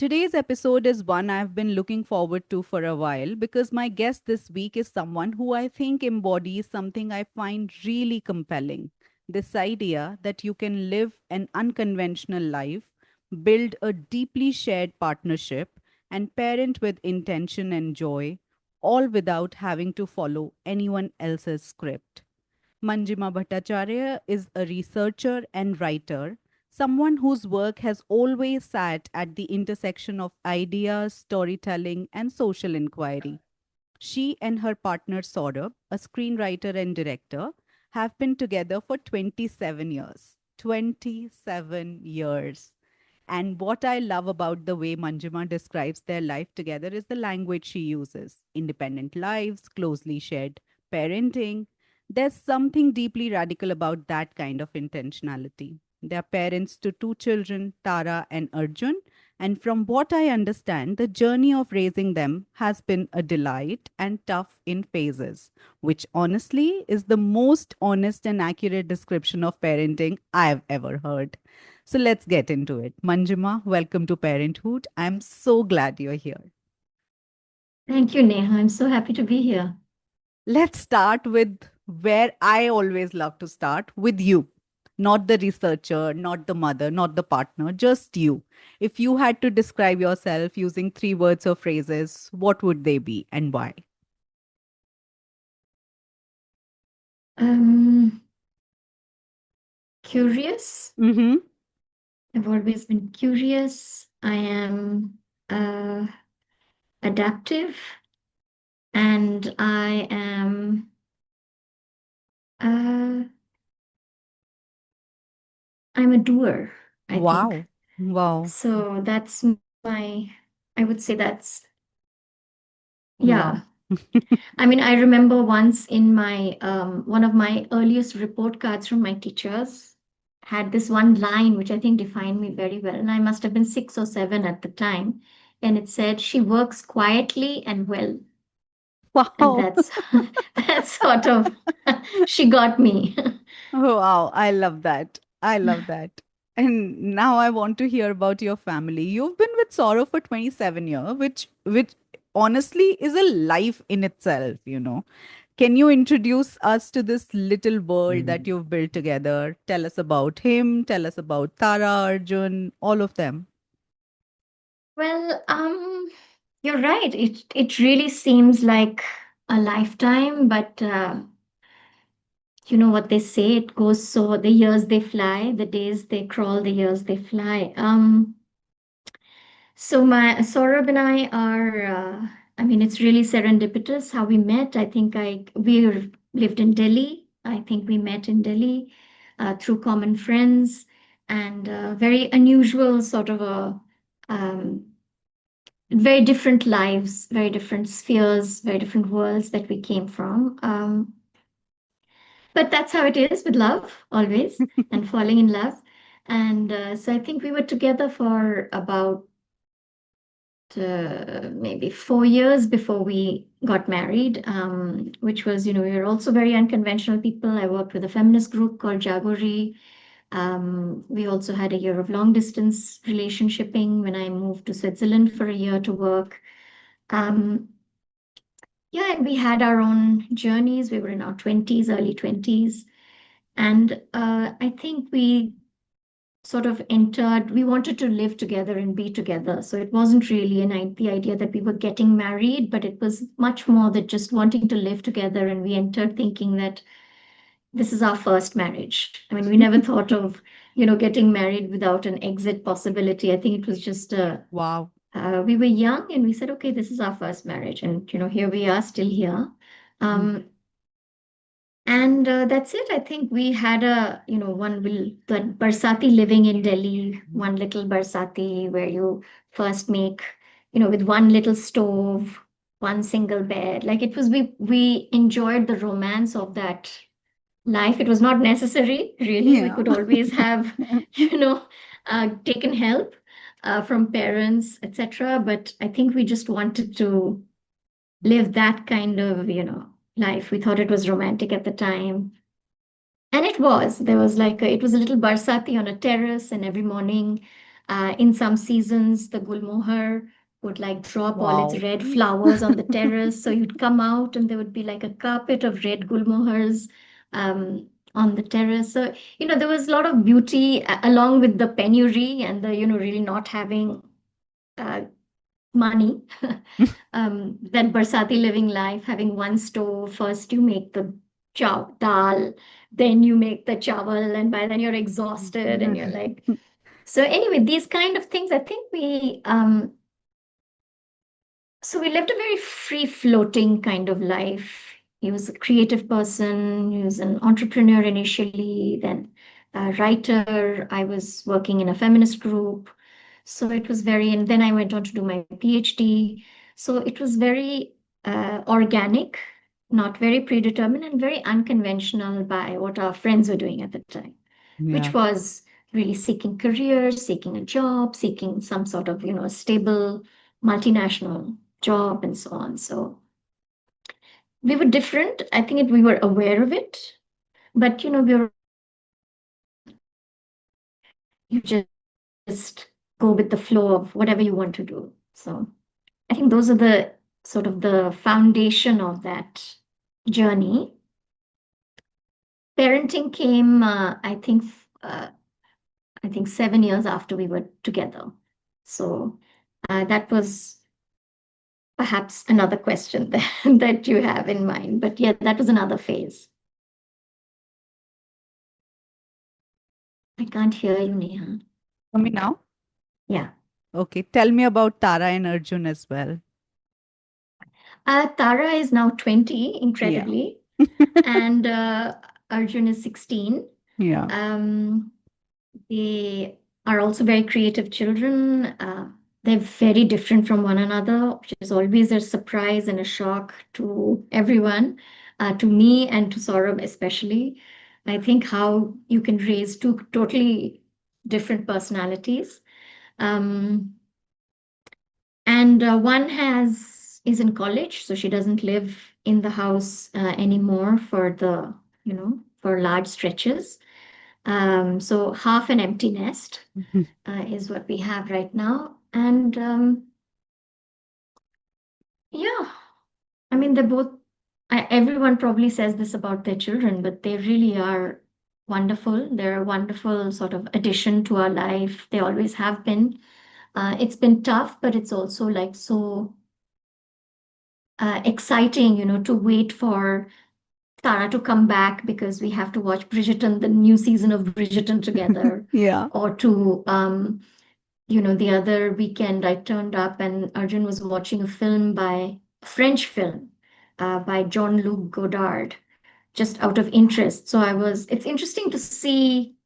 Today's episode is one I've been looking forward to for a while because my guest this week is someone who I think embodies something I find really compelling. This idea that you can live an unconventional life, build a deeply shared partnership, and parent with intention and joy, all without having to follow anyone else's script. Manjima Bhattacharjya is a researcher and writer, someone whose work has always sat at the intersection of ideas, storytelling, and social inquiry. She and her partner Saurabh, a screenwriter and director, have been together for 27 years. 27 years. And what I love about the way Manjima describes their life together is the language she uses: independent lives, closely shared parenting. There's something deeply radical about that kind of intentionality. They're parents to two children, Tara and Arjun, and from what I understand, the journey of raising them has been a delight and tough in phases, which honestly is the most honest and accurate description of parenting I've ever heard. So let's get into it. Manjima, welcome to Parenthood. I'm so glad you're here. Thank you, Neha. I'm so happy to be here. Let's start with where I always love to start with you. Not the researcher, not the mother, not the partner, just you. If you had to describe yourself using three words or phrases, what would they be and why? Um, Curious. Mm-hmm. I've always been curious. I am uh, adaptive, and I am uh, I'm a doer, I think. Wow. Wow. So that's my, I would say that's, Wow. yeah. I mean, I remember once in my one of my earliest report cards from my teachers had this one line which I think defined me very well, and I must have been 6 or 7 at the time, and it said, "She works quietly and well," and Wow. that's that's sort of she got me. Wow, I love that. I love that. And now I want to hear about your family. You've been with Sorrow for 27 years, which honestly is a life in itself. Can you introduce us to this little world that you've built together? Tell us about him, tell us about Tara, Arjun, all of them. Well, you're right. It really seems like a lifetime, but you know what they say, it goes so the years they fly, the days they crawl, the years they fly. So my Saurabh and I are, I mean, it's really serendipitous how we met. I think we lived in Delhi. I think we met in Delhi through common friends, and very unusual sort of a um, very different lives, very different spheres, very different worlds that we came from. But that's how it is with love, always, and falling in love. And so I think we were together for about maybe 4 years before we got married, which was, we were also very unconventional people. I worked with a feminist group called Jagori. We also had a year of long distance relationshiping when I moved to Switzerland for a year to work. Um, yeah, and we had our own journeys. We were in our 20s, early 20s. And I think we sort of entered, we wanted to live together and be together. So it wasn't really the idea that we were getting married, but it was much more that just wanting to live together. And we entered thinking that this is our first marriage. I mean, we never thought of, getting married without an exit possibility. I think it was just Wow. we were young and we said, okay, this is our first marriage. And, here we are still here. Um, and that's it. I think we had the Barsati living in Delhi, one little Barsati where you first make, with one little stove, one single bed. Like it was, we enjoyed the romance of that life. It was not necessary, really. We Yeah. could always have, taken help from parents, etc. But I think we just wanted to live that kind of, life. We thought it was romantic at the time. And it was. There was like it was a little barsati on a terrace, and every morning In some seasons, the gulmohar would like drop all its Wow. red flowers on the terrace. So you'd come out and there would be like a carpet of red gulmohars on the terrace. So, there was a lot of beauty along with the penury and the, really not having uh, money. That Barsati living life, having one stove. First you make the dal, then you make the chawal, and by then you're exhausted and you're like, so anyway, these kind of things, I think we lived a very free floating kind of life. He was a creative person, he was an entrepreneur initially, then a writer. I was working in a feminist group. So it was and then I went on to do my PhD. So it was very organic, not very predetermined, and very unconventional by what our friends were doing at the time, which Yeah. was really seeking careers, seeking a job, seeking some sort of, a stable multinational job and so on. So we were different. I think we were aware of it, but we were you just go with the flow of whatever you want to do. So I think those are the sort of the foundation of that journey. Parenting came, I think 7 years after we were together. So that was perhaps another question that you have in mind. But yeah, that was another phase. I can't hear you, Neha. For me now? Yeah. Okay. Tell me about Tara and Arjun as well. Tara is now 20, Yeah. incredibly, and Arjun is 16. Yeah. Um, They are also very creative children. They're very different from one another, which is always a surprise and a shock to everyone, to me and to Saurabh especially. I think how you can raise two totally different personalities. Um, and one is in college, so she doesn't live in the house anymore for large stretches. So half an empty nest is what we have right now. And yeah, I mean, everyone probably says this about their children, but they really are wonderful. They're a wonderful sort of addition to our life. They always have been. It's been tough, but it's also like so exciting, to wait for Tara to come back because we have to watch Bridgerton, the new season of Bridgerton together, Yeah. or to the other weekend I turned up and Arjun was watching a French film by Jean-Luc Godard, just out of interest. So it's interesting to see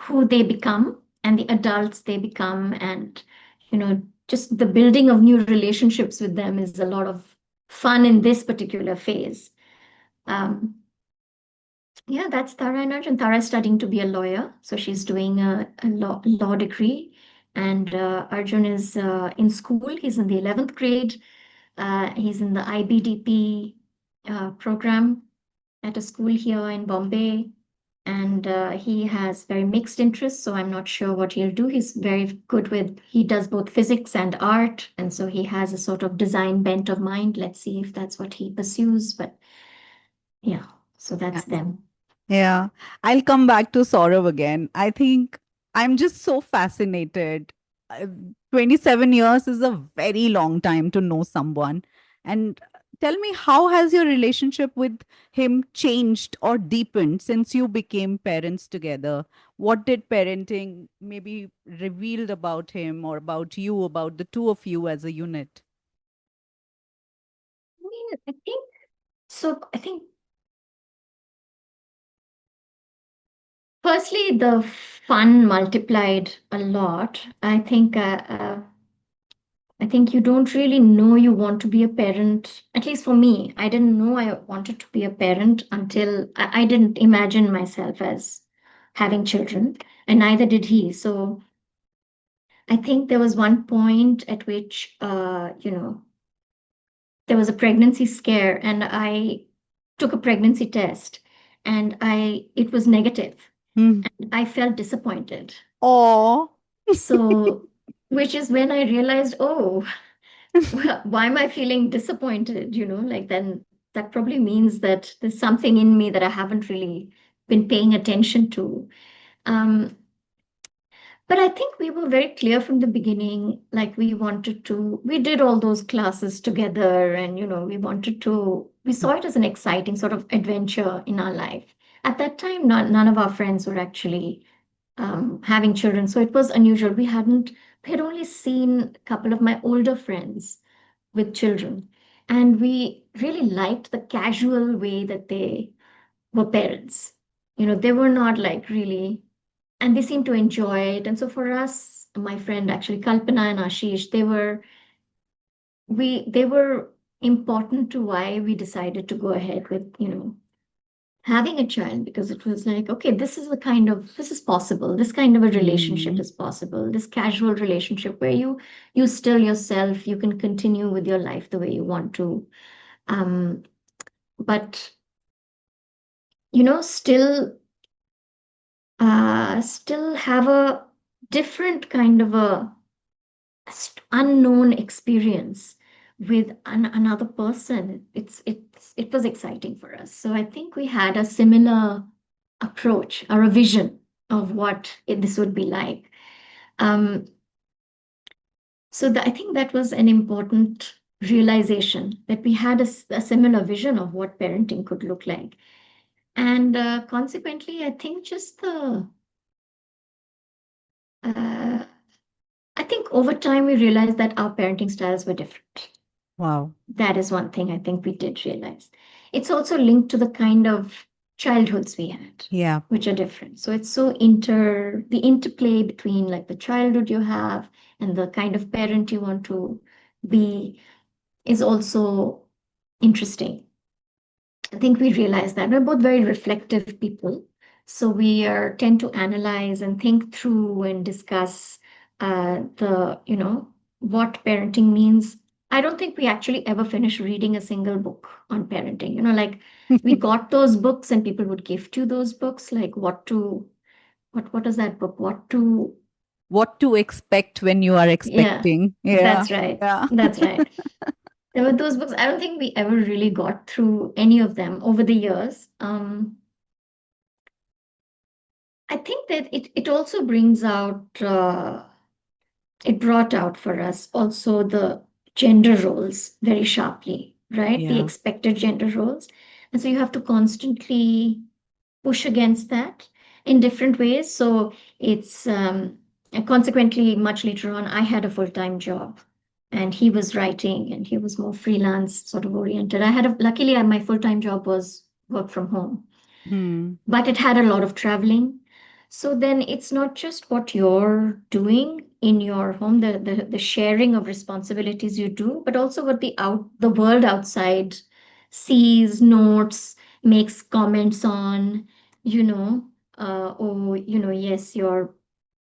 who they become and the adults they become, and, just the building of new relationships with them is a lot of fun in this particular phase. Um, Yeah, that's Tara and Arjun. Tara is studying to be a lawyer, so she's doing a law degree, and Arjun is in school. He's in the 11th grade. He's in the IBDP program at a school here in Bombay, and he has very mixed interests. So I'm not sure what he'll do. He's very good he does both physics and art, and so he has a sort of design bent of mind. Let's see if that's what he pursues. But yeah, so Yeah. that's them. Yeah, I'll come back to Saurav again. I think I'm just so fascinated. Uh, 27 years is a very long time to know someone. And tell me, how has your relationship with him changed or deepened since you became parents together? What did parenting maybe revealed about him or about you, about the two of you as a unit? I mean, I think so. I think firstly, the fun multiplied a lot. I think you don't really know you want to be a parent. At least for me, I didn't know I wanted to be a parent until I didn't imagine myself as having children, and neither did he. So I think there was one point at which, there was a pregnancy scare, and I took a pregnancy test, and it was negative. Hmm. I felt disappointed. Oh. So, which is when I realized, oh, well, why am I feeling disappointed? Like then that probably means that there's something in me that I haven't really been paying attention to. Um, but I think we were very clear from the beginning, like we did all those classes together, and, we saw it as an exciting sort of adventure in our life. At that time, none of our friends were actually having children. So it was unusual. We had only seen a couple of my older friends with children. And we really liked the casual way that they were parents. They were not like really, and they seemed to enjoy it. And so for us, my friend actually, Kalpana and Ashish, they were important to why we decided to go ahead with, having a child, because it was like, okay, this is possible, this kind of a relationship Hmm. is possible, this casual relationship where you still yourself, you can continue with your life the way you want to, um but still still have a different kind of a unknown experience with another person. It was exciting for us. So I think we had a similar approach or a vision of what this would be like. Um, I think that was an important realization, that we had a similar vision of what parenting could look like. And consequently, I think uh, I think over time we realized that our parenting styles were different. Wow. That is one thing I think we did realize. It's also linked to the kind of childhoods we had, Yeah. which are different. So it's the interplay between like the childhood you have and the kind of parent you want to be is also interesting. I think we realize that we're both very reflective people. So we are tend to analyze and think through and discuss what parenting means. I don't think we actually ever finished reading a single book on parenting. Like we got those books and people would gift you those books, like what is that book? What to What to expect when you are Yeah, expecting. Yeah. that's right. Yeah. That's right. There were those books. I don't think we ever really got through any of them over the years. I think that it also it brought out for us also the gender roles very sharply, right? The Yeah. expected gender roles. And so you have to constantly push against that in different ways. So it's and consequently, much later on, I had a full-time job and he was writing and he was more freelance sort of oriented. Luckily, my full-time job was work from home, Hmm. but it had a lot of traveling. So then it's not just what you're doing in your home, the sharing of responsibilities you do, but also what the world outside sees, notes, makes comments on, you know, oh, yes, your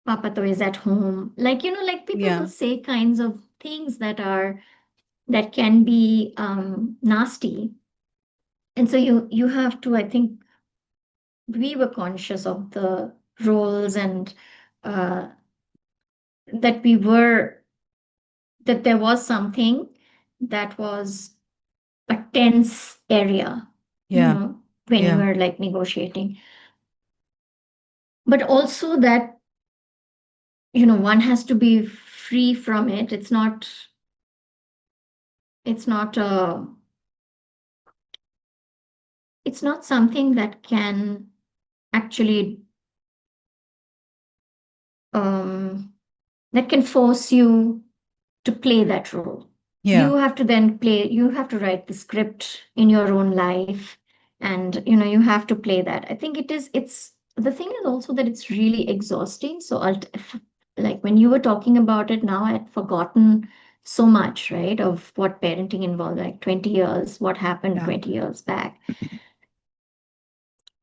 papato is at home. Like, like people will Yeah. say kinds of things that can be nasty. And so you have to, I think, we were conscious of the roles and uh, that we were that there was something that was a tense area, Yeah. when you Yeah. were like negotiating, but also that one has to be free from it. It's not it's not something that can actually um, that can force you to play that role. Yeah. You have to write the script in your own life, and you have to play that. I think it's the thing is also that it's really exhausting. So like when you were talking about it now, I'd forgotten so much, right, of what parenting involved, like 20 years, what happened Yeah. 20 years back.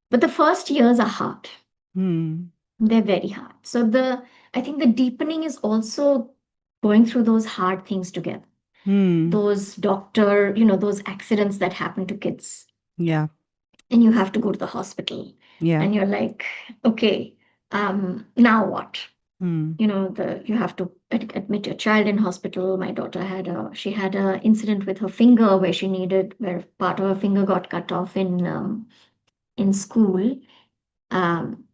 But the first years are hard. Hmm. They're very hard. So I think the deepening is also going through those hard things together, Hmm. those accidents that happen to kids, Yeah. and you have to go to the hospital, Yeah. and you're like, okay, now what? Mm. You have to admit your child in hospital. My daughter had a incident with her finger where part of her finger got cut off in school, um,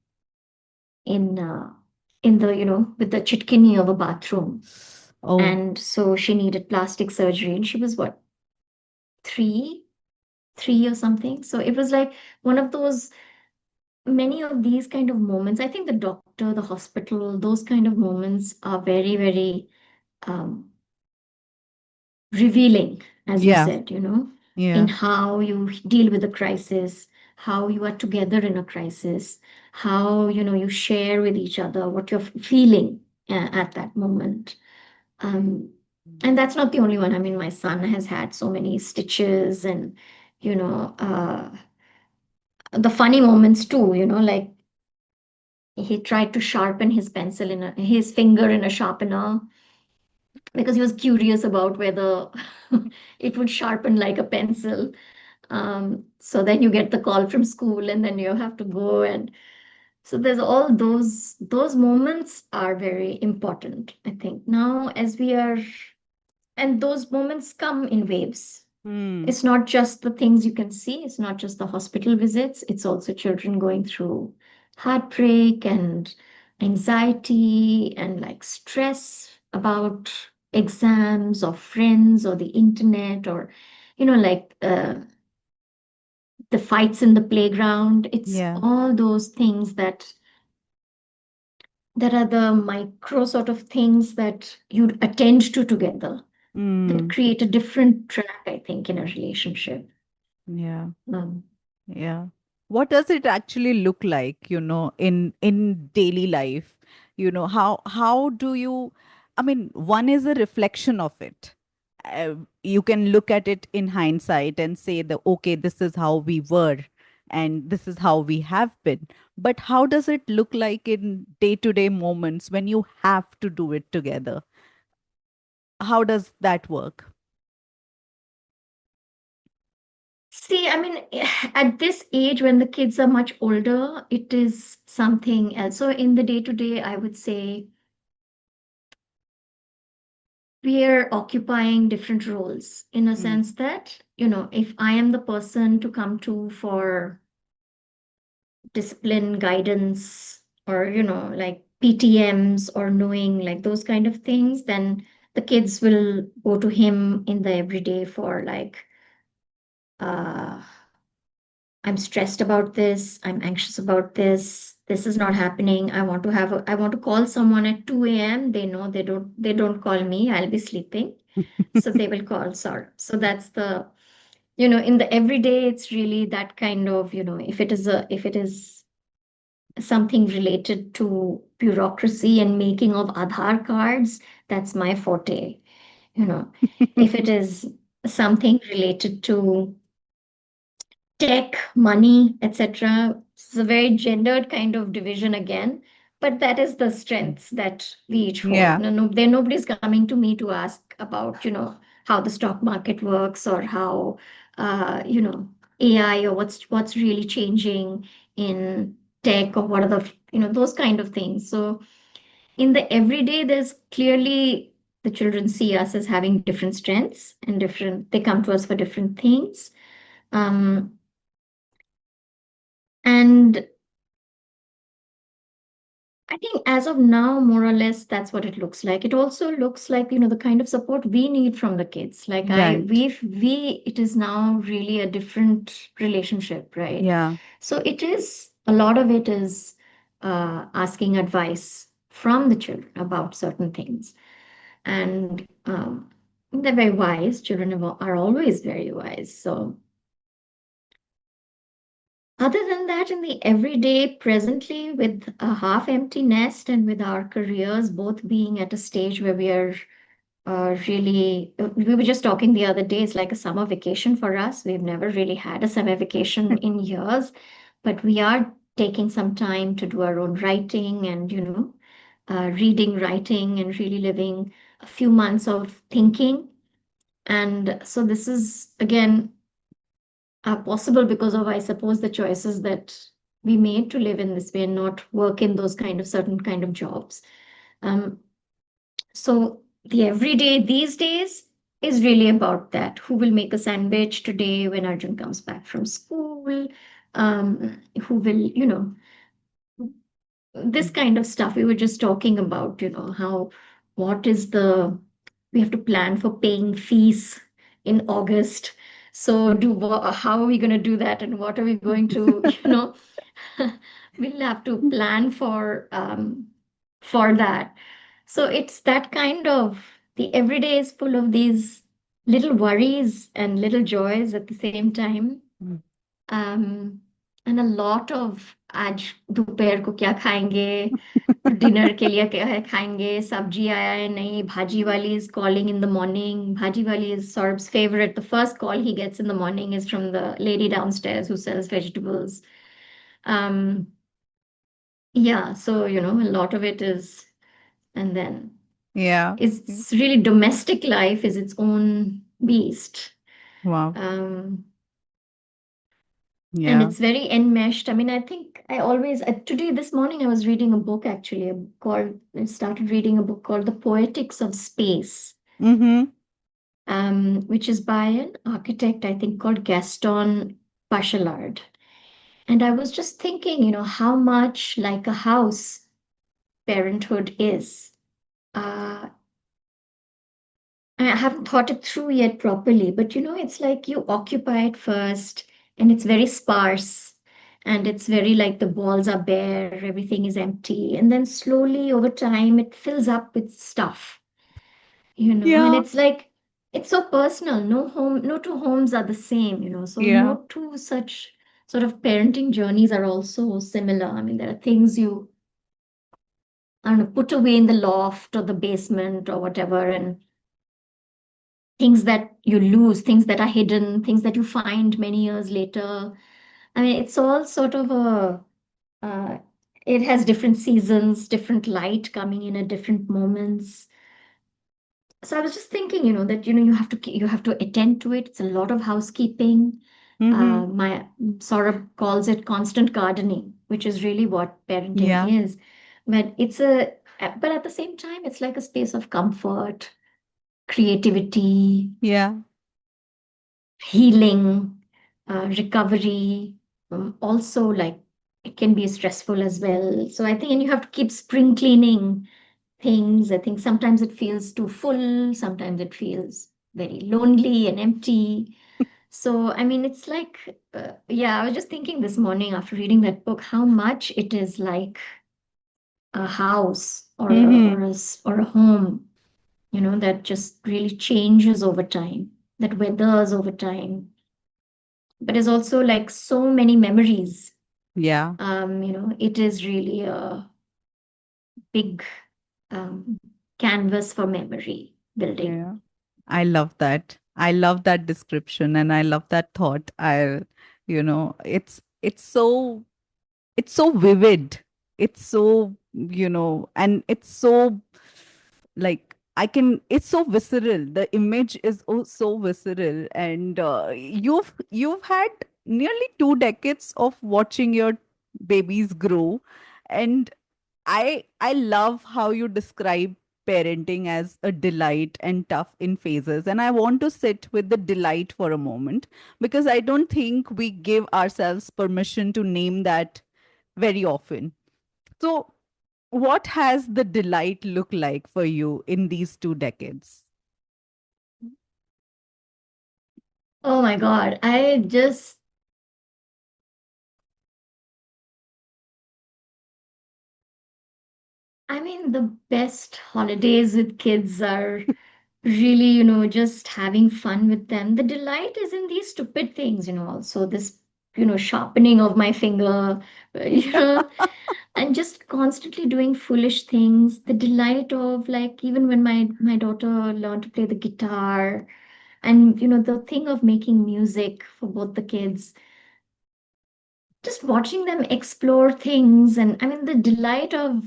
in the with the chitkini of a bathroom, Oh, and so she needed plastic surgery, and she was what, three, three or something. So it was like one of those many of these kind of moments. I think the doctor, the hospital, those kind of moments are very, very um, revealing, as you yeah, said, in yeah. how you deal with a crisis, how you are together in a crisis, how, you share with each other what you're feeling at that moment. Um, and that's not the only one. I mean, my son has had so many stitches and, you know, uh, the funny moments too, like he tried to sharpen his his finger in a sharpener because he was curious about whether it would sharpen like a pencil. So then you get the call from school and then you have to go, and so there's all those moments are very important, I think. Now as we are, and those moments come in waves. Mm. It's not just the things you can see, it's not just the hospital visits, it's also children going through heartbreak and anxiety and like stress about exams or friends or the internet, or like the fights in the playground. It's Yeah. all those things that are the micro sort of things that you attend to together that Mm. create a different track, I think, in a relationship. Yeah. um, Yeah. What does it actually look like, in daily life? How do you, I mean, one is a reflection of it. You can look at it in hindsight and say that, okay, this is how we were and this is how we have been. But how does it look like in day-to-day moments when you have to do it together? How does that work? See, I mean, at this age when the kids are much older, it is something else. So in the day to day, I would say we are occupying different roles in a Mm. sense that, if I am the person to come to for discipline guidance, or, like PTMs or knowing like those kind of things, then the kids will go to him in the everyday for like, uh, I'm stressed about this. I'm anxious about this. This is not happening. I want to call someone at 2 a.m. They know they don't call me. I'll be sleeping. So they will call Saurabh. So that's in the everyday, it's really that kind of, if it is something related to bureaucracy and making of Aadhaar cards, that's my forte. You know, if it is something related to tech, money, etc. It's a very gendered kind of division again, but that is the strengths that we each hold. Yeah. Nobody's coming to me to ask about, how the stock market works, or how, AI, or what's really changing in tech, or what are the, those kind of things. So in the everyday, there's clearly the children see us as having different strengths and different. They come to us for different things. Um, and I think as of now, more or less, that's what it looks like. It also looks like, the kind of support we need from the kids. Like Right. it is now really a different relationship, right? Yeah. So a lot of it is asking advice from the children about certain things. And they're very wise. Children are always very wise. So other than that, in the everyday, presently, with a half empty nest and with our careers both being at a stage where we are really, we were just talking the other day, it's like a summer vacation for us. We've never really had a summer vacation in years, but we are taking some time to do our own writing and, reading, writing, and really living a few months of thinking. And so this is, again, are possible because of, I suppose, the choices that we made to live in this way and not work in those kind of certain kind of jobs. Um, so the everyday these days is really about that. Who will make a sandwich today when Arjun comes back from school? Who will, this kind of stuff we were just talking about, how what is the we have to plan for paying fees in August. So how are we going to do that, and what are we going to, we'll have to plan for that. So it's that kind of the everyday is full of these little worries and little joys at the same time. Mm. um, and a lot of आज दोपहर को क्या खाएंगे, dinner के लिए क्या है खाएंगे, सब्जी आया है नहीं, भाजी वाली is calling in the morning. Bhaji wali is Saurabh's favorite. The first call he gets in the morning is from the lady downstairs who sells vegetables. um yeah, so a lot of it is, and then Yeah. Yeah. it's really domestic life is its own beast. Wow. um and Yeah. it's very enmeshed. I mean, I think I always today this morning I was reading a book actually called I started reading a book called The Poetics of Space, Mm-hmm. which is by an architect I think called Gaston Bachelard. And I was just thinking, how much like a house parenthood is. Uh, I haven't thought it through yet properly, but it's like you occupy it first, and it's very sparse, and it's very like the walls are bare, everything is empty, and then slowly over time it fills up with stuff, and Yeah. it's like it's so personal. No two homes are the same, so Yeah. no two such sort of parenting journeys are also similar. I mean, there are things you, I don't know, put away in the loft or the basement or whatever, and things that you lose, things that are hidden, things that you find many years later. I mean, it's all sort of uh, it has different seasons, different light coming in at different moments. So I was just thinking, that you have to attend to it. It's a lot of housekeeping. Mm-hmm. My Saurabh calls it constant gardening, which is really what parenting Yeah. is. But at the same time, it's like a space of comfort, creativity, Yeah. healing, recovery. Also, like it can be stressful as well. So I think, and you have to keep spring cleaning things. I think sometimes it feels too full, sometimes it feels very lonely and empty. So, I mean, it's like, yeah, I was just thinking this morning after reading that book how much it is like a house Mm-hmm. or a home, that just really changes over time, that weathers over time, but is also like so many memories. Yeah. It is really a big um, canvas for memory building. Yeah. I love that. I love that description and I love that thought. It's so vivid. It's so, and it's so like I can it's so visceral. The image is so visceral, and you've had nearly 2 decades of watching your babies grow, and I love how you describe parenting as a delight and tough in phases. And I want to sit with the delight for a moment because I don't think we give ourselves permission to name that very often. So, what has the delight look like for you in these 2 decades? Oh my God. I mean, the best holidays with kids are really, just having fun with them. The delight is in these stupid things, also this, sharpening of my finger, and just constantly doing foolish things. The delight of like, even when my daughter learned to play the guitar, and, the thing of making music for both the kids, just watching them explore things. And I mean, the delight of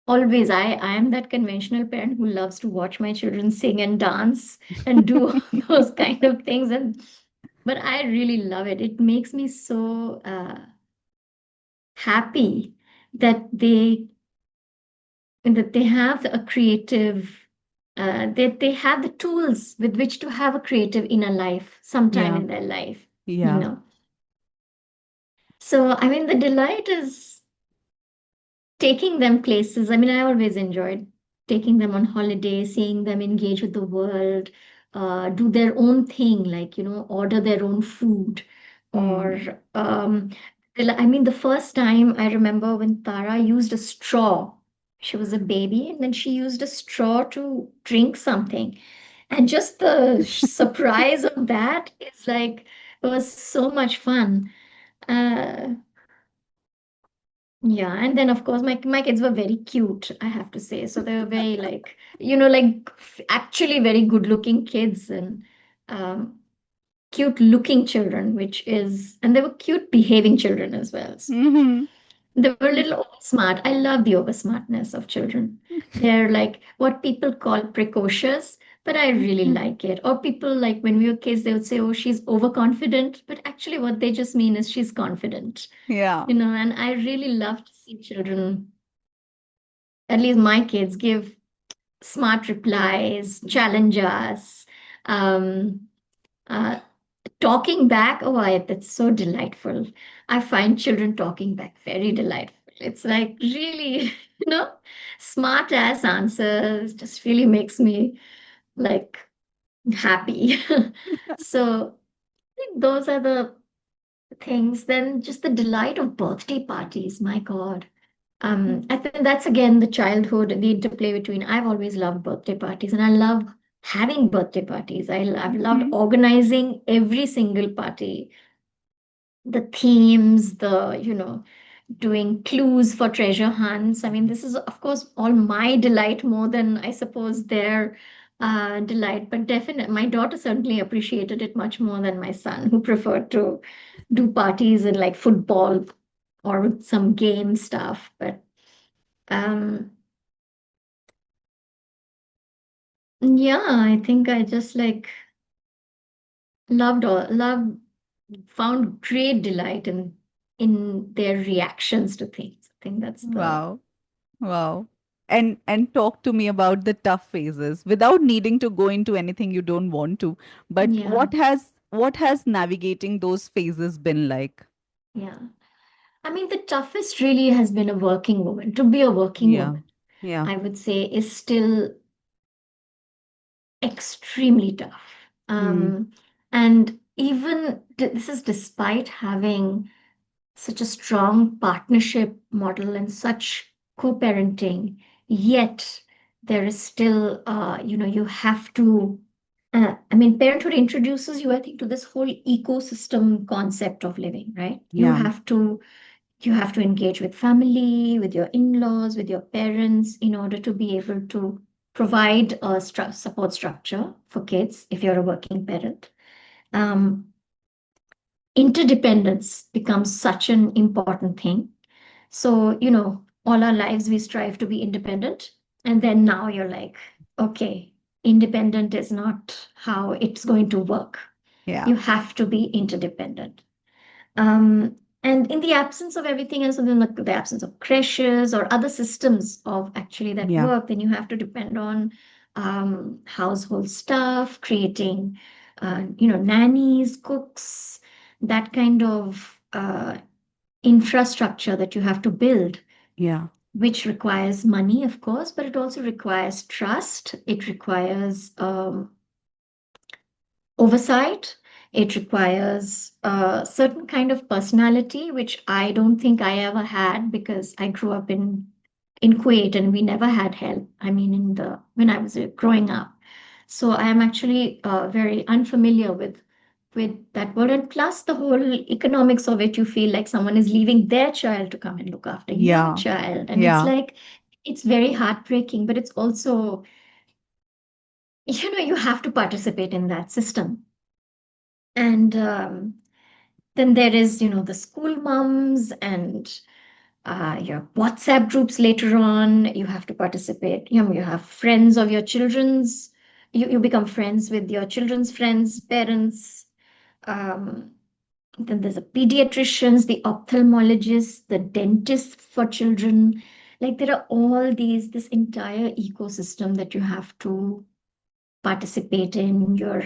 always, I am that conventional parent who loves to watch my children sing and dance and do those kind of things. And but I really love it. It makes me so happy that they and that they have a creative, that they have the tools with which to have a creative inner life sometime Yeah. in their life, you Yeah. know. So, I mean, the delight is taking them places. I mean, I always enjoyed taking them on holiday, seeing them engage with the world, do their own thing, like, order their own food. Or, Hmm. I mean, the first time I remember when Tara used a straw, she was a baby, and then she used a straw to drink something. And just the surprise of that is like, it was so much fun. Uh, yeah, and then of course my kids were very cute, I have to say. So they were very like, like actually very good looking kids and um cute looking children, which is and they were cute behaving children as well. Hmm. They were a little over smart. I love the over smartness of children. They're like what people call precocious, but I really like it. Or people like when we were kids, they would say, oh, she's overconfident. But actually, what they just mean is she's confident, Yeah. and I really love to see children, at least my kids, give smart replies, challenge us, um, uh, talking back. Oh, that's so delightful. I find children talking back very delightful. It's like really, smart ass answers just really makes me like happy. So I think those are the things. Then just the delight of birthday parties. My God. I think that's again the childhood, the interplay between. I've always loved birthday parties, and I love having birthday parties. I've loved Hmm. organizing every single party, the themes, doing clues for treasure hunts. I mean, this is, of course, all my delight more than I suppose their delight. But definitely, my daughter certainly appreciated it much more than my son, who preferred to do parties and like football or some game stuff. But um, yeah, I think I just like loved, found great delight in their reactions to things. I think that's the Wow. Wow. And talk to me about the tough phases without needing to go into anything you don't want to. But yeah, what has navigating those phases been like? yeah. I mean, the toughest really has been a working woman. To be a working Yeah. woman, Yeah. I would say, is still extremely tough. Hmm. And even this is despite having such a strong partnership model and such co-parenting, yet there is still, you have to. I mean, parenthood introduces you, I think, to this whole ecosystem concept of living, right? You Yeah. have to engage with family, with your in-laws, with your parents in order to be able to provide a support structure for kids if you're a working parent. Um, Interdependence becomes such an important thing. So, all our lives we strive to be independent. And then now you're like, okay, independent is not how it's going to work. Yeah. You have to be interdependent. Um, and in the absence of everything else, and then the absence of creches or other systems of actually that Yeah. work, then you have to depend on household stuff, creating, nannies, cooks, that kind of infrastructure that you have to build, Yeah. which requires money, of course, but it also requires trust. It requires oversight. It requires a certain kind of personality, which I don't think I ever had because I grew up in Kuwait and we never had help. I mean, in the when I was growing up, so I am actually very unfamiliar with that world. And plus, the whole economics of it, you feel like someone is leaving their child to come and look after your Yeah. child, and it's Yeah. like it's very heartbreaking, but it's also you have to participate in that system. And then there is, the school moms and your WhatsApp groups later on. You have to participate. You have friends of your children's. You become friends with your children's friends, parents. Um, then there's the pediatricians, the ophthalmologists, the dentists for children. Like there are all this entire ecosystem that you have to participate in. You're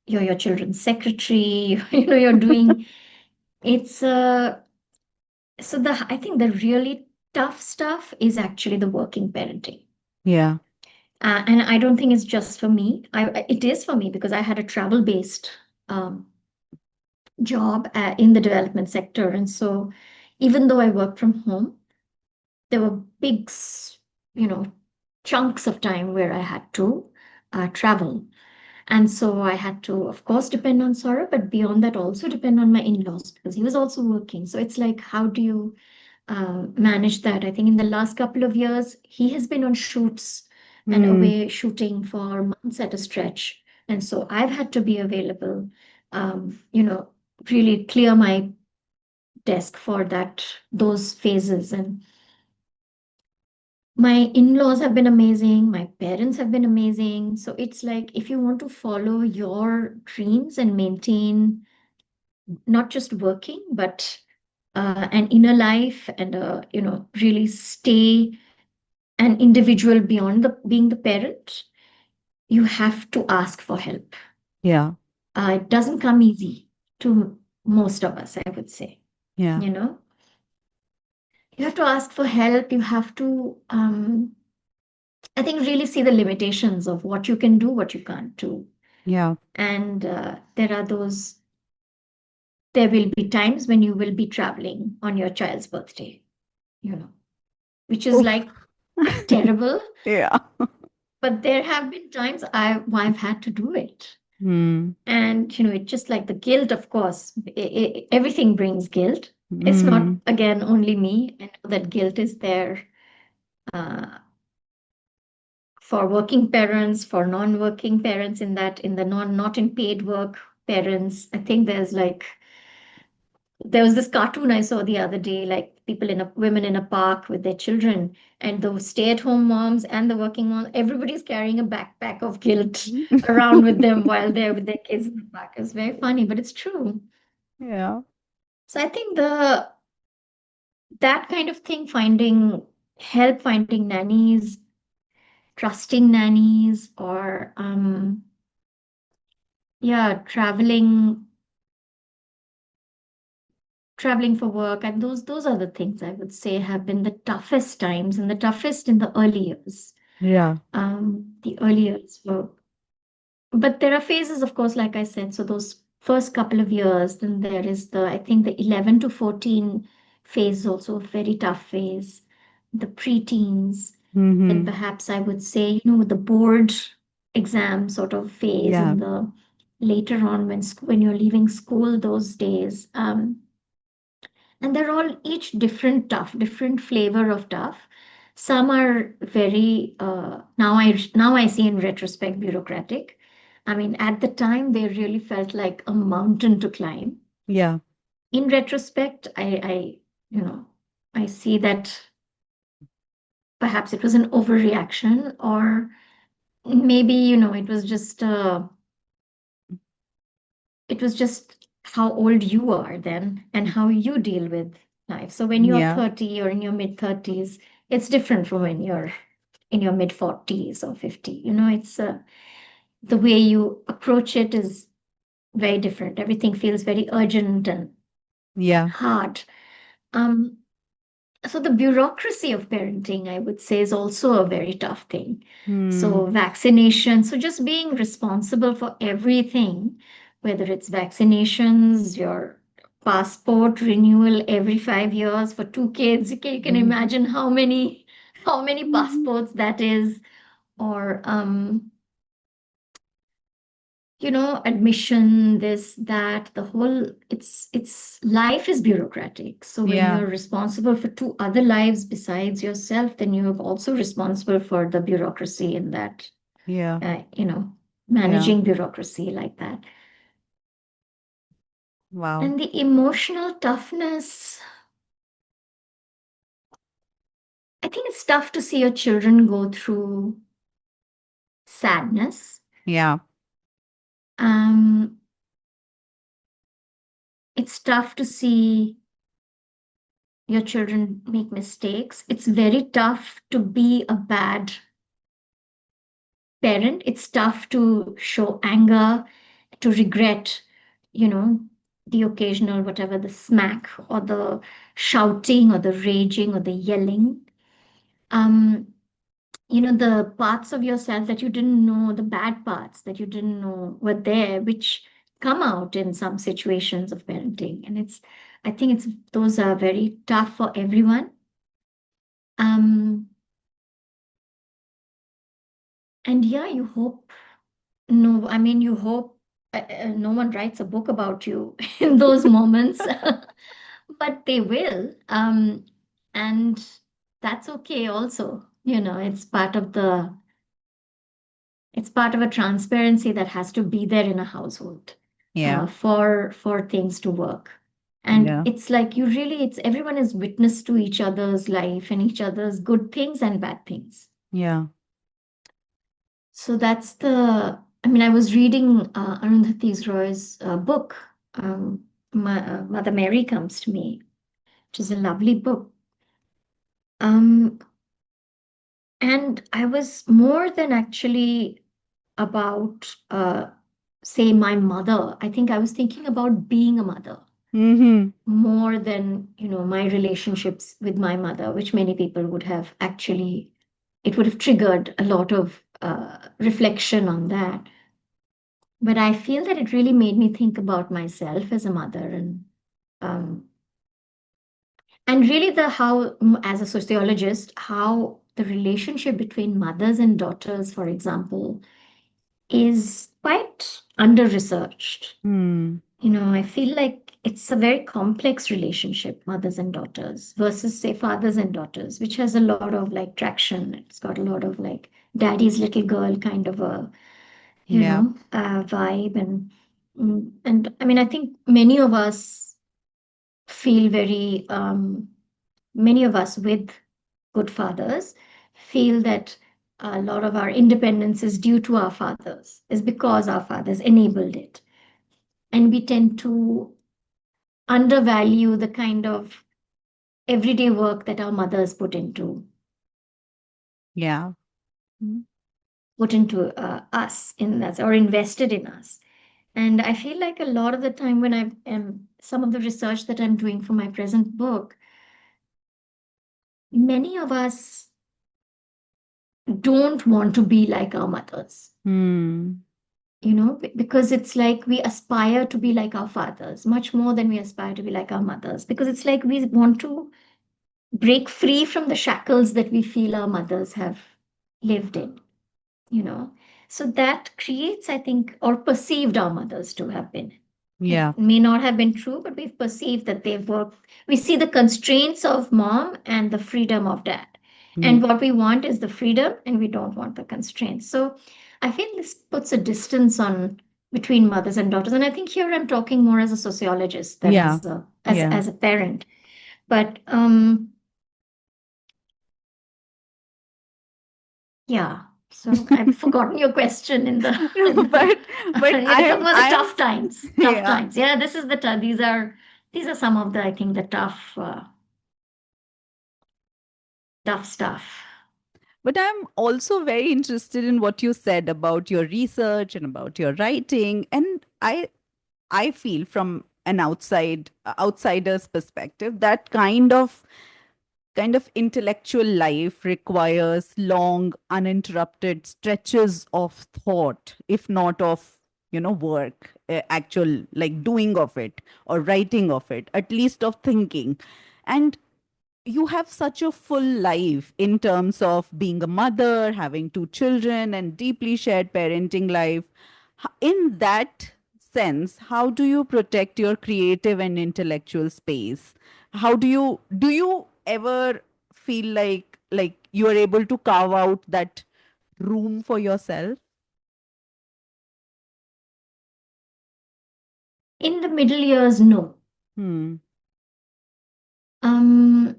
your children's secretary. You're doing it's so the I think the really tough stuff is actually the working parenting. Yeah. And I don't think it's just for me. It is for me because I had a travel-based um, job in the development sector, and so even though I worked from home, there were you know, chunks of time where I had to travel. And so I had to, of course, depend on Saurabh, but beyond that, also depend on my in-laws because he was also working. So it's like, how do you manage that? I think in the last couple of years, he has been on shoots and Mm. away shooting for months at a stretch. And so I've had to be available, you know, really clear my desk for those phases. And my in-laws have been amazing. My parents have been amazing. So it's like if you want to follow your dreams and maintain not just working, but an inner life and really stay an individual beyond the being the parent, you have to ask for help. Yeah. It doesn't come easy to most of us, I would say. Yeah. You know, you have to ask for help. You have to I think really see the limitations of what you can do, what you can't do. Yeah. And there will be times when you will be traveling on your child's birthday, you know, which is Oof. like terrible. Yeah. But there have been times I've had to do it. Mm. And, it's just like the guilt, of course, everything brings guilt. It's not, Mm. again, only me. I know that guilt is there uh, for working parents, for non-working parents in the not in paid work parents. I think there was this cartoon I saw the other day, like women in a park with their children, and the stay-at-home moms and the working moms, everybody's carrying a backpack of guilt around with them while they're with their kids in the park. It's very funny, but it's true. Yeah. So I think the that kind of thing, finding nannies, trusting nannies, or yeah, traveling for work, and those are the things I would say have been the toughest times and the toughest in the early years. Yeah. The early years were, but there are phases, of course, like I said. So those first couple of years, then there is I think the 11 to 14 phase is also a very tough phase. The preteens, then Mm-hmm. perhaps I would say, with the board exam sort of phase Yeah. and the later on when you're leaving school, those days. And they're all each different tough, different flavor of tough. Some are very now I see in retrospect bureaucratic. I mean, at the time they really felt like a mountain to climb. Yeah. In retrospect, I you know I see that perhaps it was an overreaction, or maybe it was just how old you are then and how you deal with life. So when you're Yeah. 30 or in your mid 30s, it's different from when you're in your mid 40s or 50. It's the way you approach it is very different. Everything feels very urgent and Yeah. hard. Um, so the bureaucracy of parenting, I would say, is also a very tough thing. Hmm. So vaccination, so just being responsible for everything, whether it's vaccinations, your passport renewal every 5 years for two kids. You can imagine how many passports that is, or admission, this, that, the whole, it's life is bureaucratic. So when Yeah. you're responsible for two other lives besides yourself, then you're also responsible for the bureaucracy in that, Yeah. uh, you know, Yeah. managing bureaucracy like that. Wow. And the emotional toughness, I think it's tough to see your children go through sadness. Yeah. Um, it's tough to see your children make mistakes. It's very tough to be a bad parent. It's tough to show anger, to regret, you know, the occasional, whatever, the smack or the shouting or the raging or the yelling. Um, the parts of yourself that you didn't know, the bad parts that you didn't know were there, which come out in some situations of parenting. And I think those are very tough for everyone. Um, and yeah, you hope, no, I mean, you hope no one writes a book about you in those moments, but they will. And that's okay also. It's part of a transparency that has to be there in a household Yeah. for things to work. And Yeah. it's like it's everyone is witness to each other's life and each other's good things and bad things. Yeah. So I mean, I was reading Arundhati Roy's book, Mother Mary Comes to Me, which is a lovely book. Um, and I was more than actually about, say, my mother. I think I was thinking about being a mother Mm-hmm. more than, my relationships with my mother, which many people would have actually, it would have triggered a lot of reflection on that. But I feel that it really made me think about myself as a mother um, and really as a sociologist, how the relationship between mothers and daughters, for example, is quite under-researched. Hmm. I feel like it's a very complex relationship, mothers and daughters, versus, say, fathers and daughters, which has a lot of like traction. It's got a lot of like daddy's little girl kind of a, Yeah. vibe. And I mean, I think feel very, many of us with good fathers feel that a lot of our independence is due to our fathers, is because our fathers enabled it. And we tend to undervalue the kind of everyday work that our mothers Yeah. Mm. put into us in us or invested in us. And I feel like a lot of the time when I am some of the research that I'm doing for my present book, many of us don't want to be like our mothers, Hmm. because it's like we aspire to be like our fathers much more than we aspire to be like our mothers, because it's like we want to break free from the shackles that we feel our mothers have lived in, you know. So that creates, I think, or perceived our mothers to have been. It Yeah. may not have been true, but we've perceived that they've worked. We see the constraints of mom and the freedom of dad. Yeah. And what we want is the freedom, and we don't want the constraints. So I feel this puts a distance on between mothers and daughters. And I think here I'm talking more as a sociologist than Yeah. as Yeah. a parent. But yeah. So I've forgotten your question in the but you're talking about the I am tough times. Tough yeah. times. Yeah, this is the these are some of the, I think, the tough stuff. But I'm also very interested in what you said about your research and about your writing. And I feel from an outsider's perspective that kind of intellectual life requires long uninterrupted stretches of thought, if not of work, actual like doing of it or writing of it, at least of thinking. And you have such a full life in terms of being a mother, having two children, and deeply shared parenting life. In that sense, how do you protect your creative and intellectual space? How do you ever feel like you are able to carve out that room for yourself? In the middle years, no. Hmm. Um,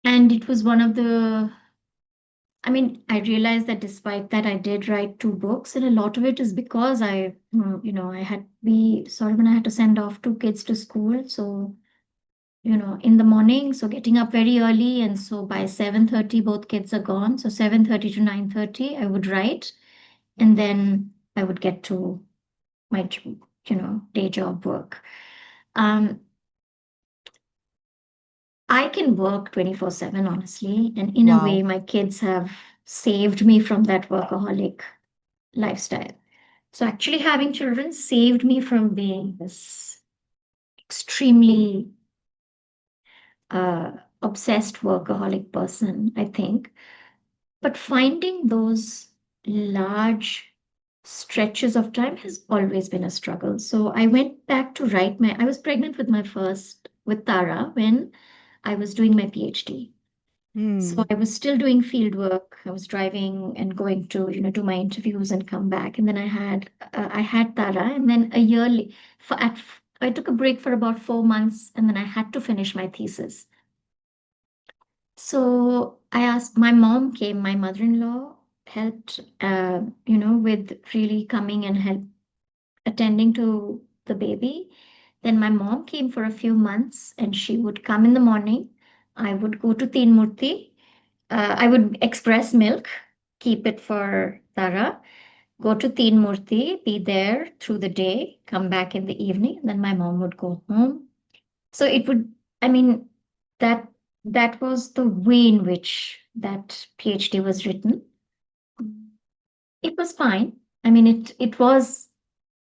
and it was one of the, I mean, I realized that despite that, I did write two books, and a lot of it is because I had we sort of when I had to send off two kids to school, so in the morning, so getting up very early, and so by 7:30 both kids are gone. So 7:30 to 9:30 I would write, and then I would get to my day job work. Um, I can work 24/7, honestly, and in a way Wow. my kids have saved me from that workaholic lifestyle. So actually having children saved me from being this extremely uh, obsessed workaholic person, I think. But finding those large stretches of time has always been a struggle. So I went back to I was pregnant with with Tara when I was doing my PhD. So Hmm. I was still doing field work. I was driving and going to, do my interviews and come back. And then I had Tara, and then a year, I took a break for about 4 months, and then I had to finish my thesis. So I asked, my mom came, my mother-in-law helped, with really coming and help attending to the baby. Then my mom came for a few months and she would come in the morning. I would go to Teen Murti. I would express milk, keep it for Tara, go to Teen Murti, be there through the day, come back in the evening. Then my mom would go home. So it would, I mean, that that was the way in which that PhD was written. It was fine. I mean, it was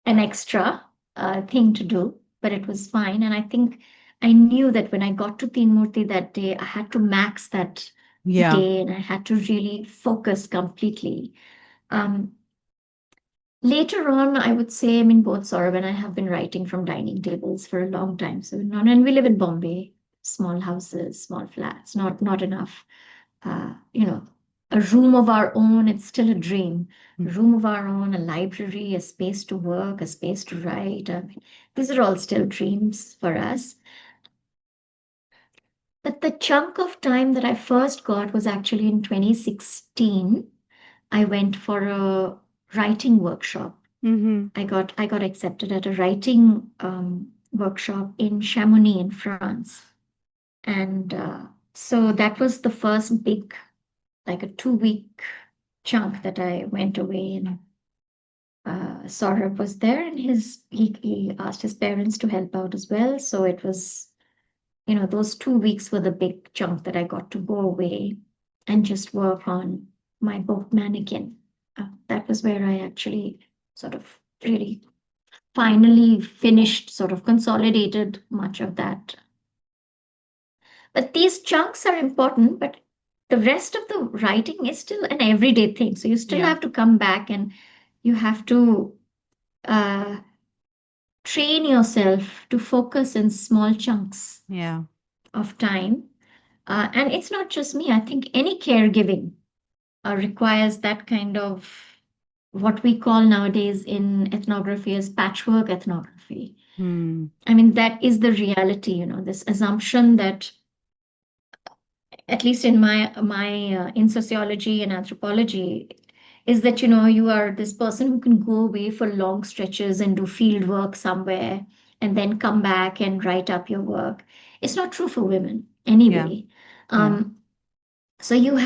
an extra thing to do, but it was fine. And I think I knew that when I got to Teen Murti that day, I had to max that Yeah. day and I had to really focus completely. Um, Later on, I would say, I mean, both Saurabh and I have been writing from dining tables for a long time. So, and we live in Bombay, small houses, small flats, not enough. A room of our own, it's still a dream. A Mm. room of our own, a library, a space to work, a space to write. I mean, these are all still dreams for us. But the chunk of time that I first got was actually in 2016. I went for a writing workshop. Mm-hmm. I got accepted at a writing workshop in Chamonix in France, and so that was the first big, like a 2 week chunk that I went away. And Saurabh was there, and he asked his parents to help out as well. So it was, those 2 weeks were the big chunk that I got to go away and just work on my book Mannequin. That was where I actually sort of really finally finished, sort of consolidated much of that. But these chunks are important, but the rest of the writing is still an everyday thing. So you still Yeah. have to come back and you have to uh, train yourself to focus in small chunks Yeah. of time. And it's not just me, I think any caregiving requires that kind of what we call nowadays in ethnography as patchwork ethnography. Hmm. I mean, that is the reality, this assumption that at least in in sociology and anthropology is that you are this person who can go away for long stretches and do field work somewhere and then come back and write up your work. It's not true for women Yeah. anyway. Yeah. So you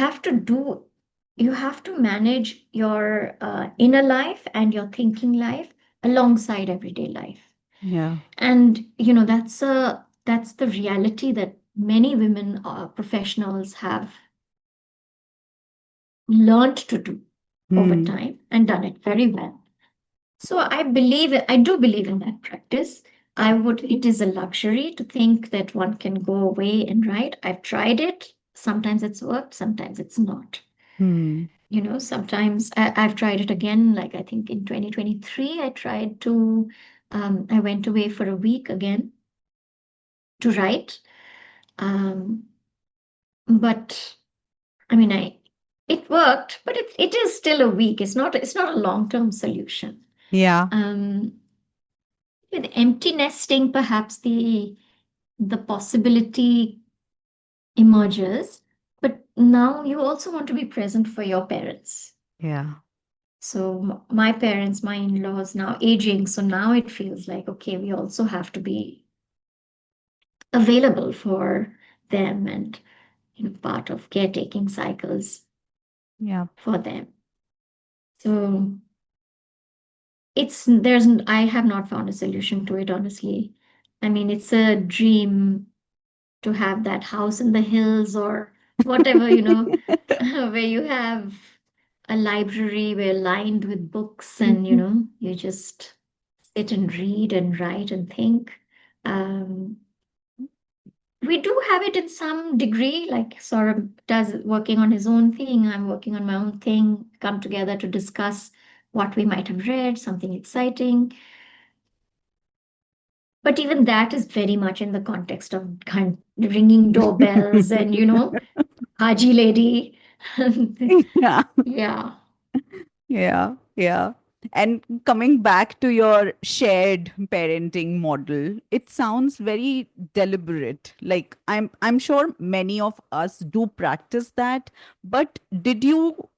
have to manage your inner life and your thinking life alongside everyday life. Yeah. And that's the reality that many women professionals have learned to do over Hmm. time and done it very well. So I do believe in that practice. It is a luxury to think that one can go away and write. I've tried it. Sometimes it's worked, sometimes it's not. Hmm. Sometimes I've tried it again. Like I think in 2023, I went away for a week again to write. Um, but I mean, it worked, but it is still a week. It's not a long-term solution. Yeah. Um, with empty nesting, perhaps the possibility emerges, but now you also want to be present for your parents. Yeah. So my parents, my in-laws now aging, so now it feels like okay, we also have to be available for them, and part of caretaking cycles Yeah. for them. So I have not found a solution to it, honestly. I mean, it's a dream to have that house in the hills or whatever, where you have a library where lined with books, and you just sit and read and write and think. Um, we do have it in some degree, like Saurabh does working on his own thing, I'm working on my own thing, come together to discuss what we might have read, something exciting. But even that is very much in the context of ringing doorbells and, Haji lady. Yeah. Yeah. Yeah, yeah. And coming back to your shared parenting model, it sounds very deliberate. Like I'm sure many of us do practice that, but did you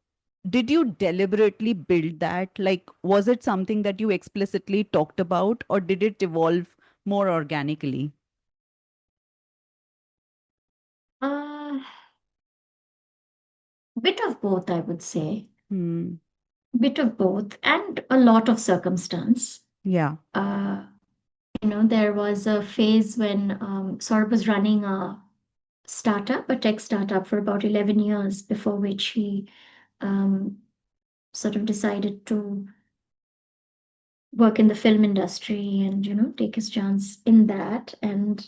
deliberately build that? Like was it something that you explicitly talked about or did it evolve more organically? Uh, Bit of both, I would say. Hmm. Bit of both, and a lot of circumstance. Yeah. Uh, there was a phase when Saurabh was running a tech startup for about 11 years, before which he um, sort of decided to work in the film industry and, take his chance in that. And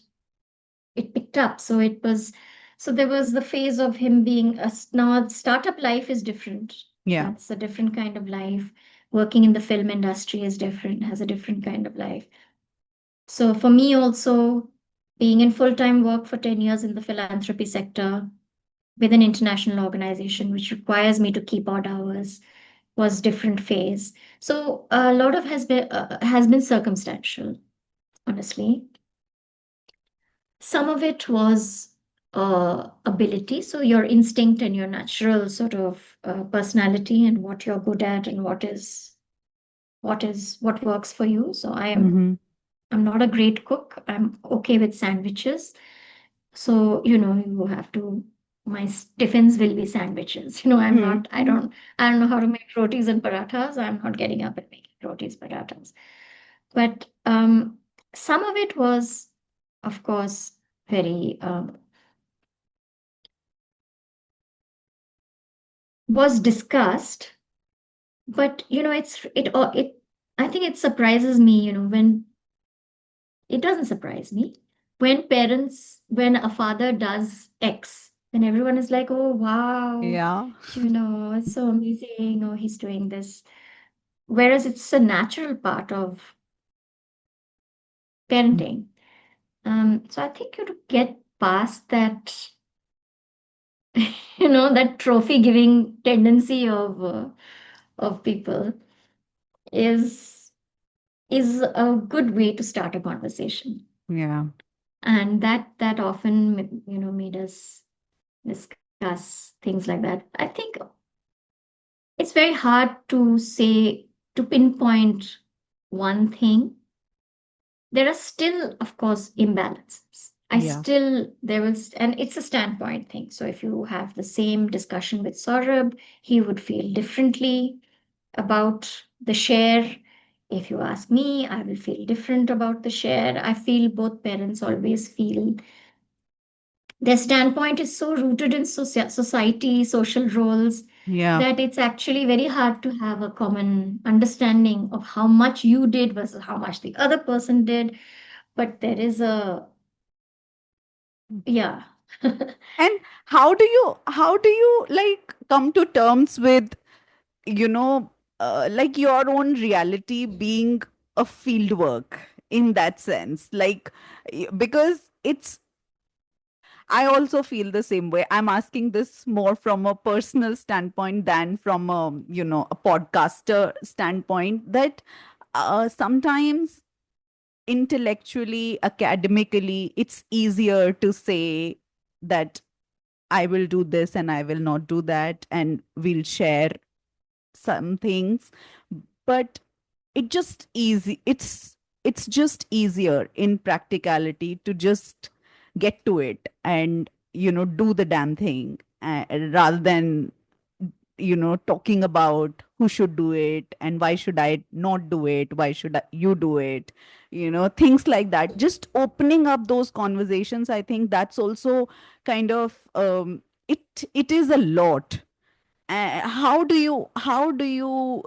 it picked up. So there was the phase of him being now startup life is different. Yeah. That's a different kind of life. Working in the film industry is different, has a different kind of life. So for me also, being in full-time work for 10 years in the philanthropy sector with an international organization, which requires me to keep odd hours, was different phase. So a lot of has been circumstantial, honestly. Some of it was ability, so your instinct and your natural sort of personality and what you're good at and what works for you. So Mm-hmm. I'm not a great cook. I'm okay with sandwiches. So, you have to, my tiffins will be sandwiches. I don't know how to make rotis and parathas. I'm not getting up and making rotis, parathas. But some of it was, of course, very, was discussed. But, I think it surprises me, when it doesn't surprise me when a father does X, then everyone is like, oh, wow, Yeah. it's so amazing. Oh, he's doing this. Whereas it's a natural part of parenting. So I think you to get past that, that trophy giving tendency of people is is a good way to start a conversation. Yeah. And that often, made us discuss things like that. I think it's very hard to pinpoint one thing. There are still, of course, imbalances. Yeah. There was, and it's a standpoint thing. So if you have the same discussion with Saurabh, he would feel differently about the share. If you ask me, I will feel different about the share. I feel both parents always feel their standpoint is so rooted in society, social roles, Yeah. that it's actually very hard to have a common understanding of how much you did versus how much the other person did. But there is yeah. And how do you like come to terms with you know like your own reality being a field work in that sense like because it's I also feel the same way. I'm asking this more from a personal standpoint than from a podcaster standpoint that sometimes intellectually academically it's easier to say that I will do this and I will not do that, and we'll share some things. But it just easy. It's just easier in practicality to just get to it and, do the damn thing, rather than, talking about who should do it and why should I not do it, why should you do it, things like that. Just opening up those conversations, I think that's also kind of, it is a lot. How do you